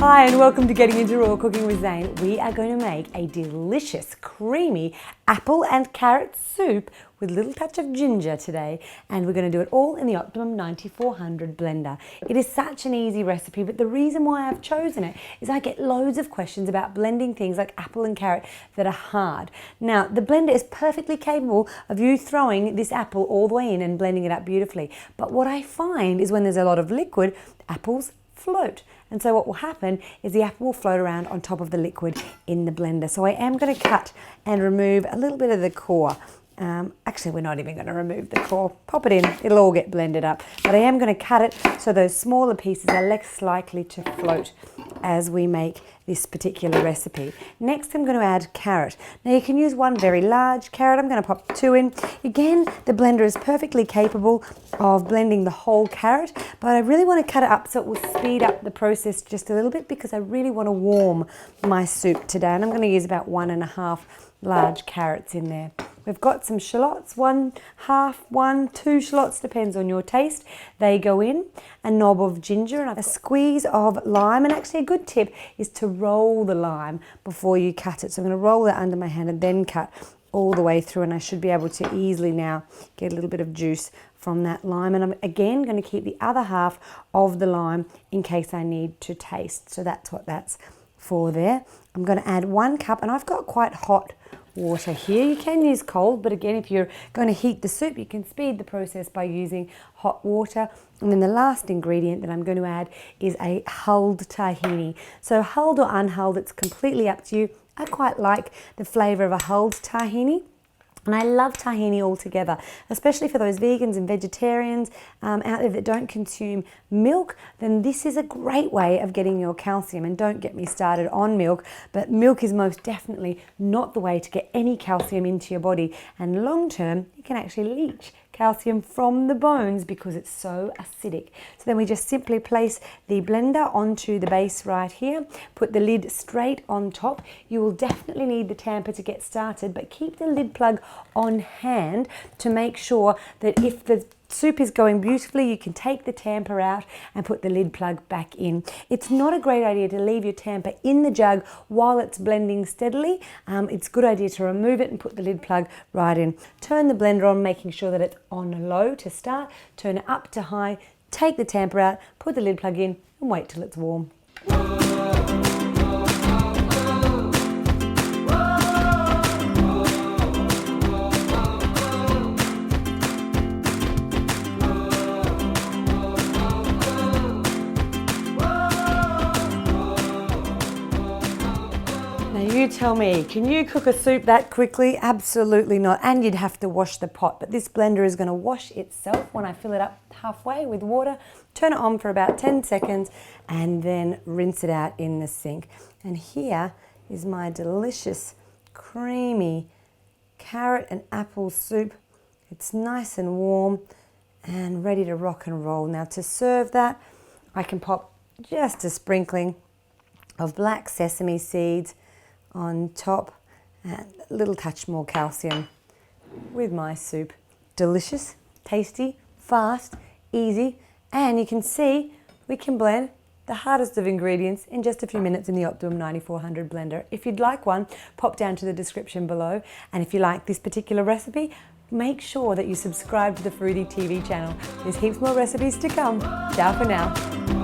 Hi and welcome to Getting Into Raw Cooking with Zane. We are going to make a delicious, creamy apple and carrot soup with a little touch of ginger today, and we're going to do it all in the Optimum 9400 blender. It is such an easy recipe, but the reason why I've chosen it is I get loads of questions about blending things like apple and carrot that are hard. Now, the blender is perfectly capable of you throwing this apple all the way in and blending it up beautifully, but what I find is when there's a lot of liquid, apples float. And so what will happen is the apple will float around on top of the liquid in the blender. So I am going to cut and remove a little bit of the core. Actually, we're not even going to remove the core. Pop it in, it'll all get blended up. But I am going to cut it so those smaller pieces are less likely to float as we make this particular recipe. Next, I'm going to add carrot. Now you can use one very large carrot. I'm going to pop two in. Again, the blender is perfectly capable of blending the whole carrot, but I really want to cut it up so it will speed up the process just a little bit because I really want to warm my soup today. And I'm going to use about 1.5 large carrots in there. We've got some shallots, 2 shallots, depends on your taste. They go in, a knob of ginger and a squeeze of lime. And actually a good tip is to roll the lime before you cut it. So I'm going to roll that under my hand and then cut all the way through, and I should be able to easily now get a little bit of juice from that lime. And I'm again going to keep the other half of the lime in case I need to taste. So that's what that's for there. I'm going to add 1 cup, and I've got quite hot water here. You can use cold, but again, if you're going to heat the soup, you can speed the process by using hot water. And then the last ingredient that I'm going to add is a hulled tahini. So hulled or unhulled, it's completely up to you. I quite like the flavour of a hulled tahini. And I love tahini altogether, especially for those vegans and vegetarians out there that don't consume milk. Then this is a great way of getting your calcium. And don't get me started on milk, but milk is most definitely not the way to get any calcium into your body. And long term, you can actually leach calcium from the bones because it's so acidic. So then we just simply place the blender onto the base right here, put the lid straight on top. You will definitely need the tamper to get started, but keep the lid plug on hand to make sure that if the soup is going beautifully, you can take the tamper out and put the lid plug back in. It's not a great idea to leave your tamper in the jug while it's blending steadily. It's a good idea to remove it and put the lid plug right in. Turn the blender on, making sure that it's on low to start. Turn it up to high, take the tamper out, put the lid plug in and wait till it's warm. You tell me, can you cook a soup that quickly? Absolutely not. And you'd have to wash the pot. But this blender is going to wash itself when I fill it up halfway with water. Turn it on for about 10 seconds and then rinse it out in the sink. And here is my delicious, creamy carrot and apple soup. It's nice and warm and ready to rock and roll. Now to serve that, I can pop just a sprinkling of black sesame seeds on top and a little touch more calcium with my soup. Delicious, tasty, fast, easy, and you can see we can blend the hardest of ingredients in just a few minutes in the Optimum 9400 blender. If you'd like one, pop down to the description below, and if you like this particular recipe, make sure that you subscribe to the Foodie TV channel. There's heaps more recipes to come. Ciao for now.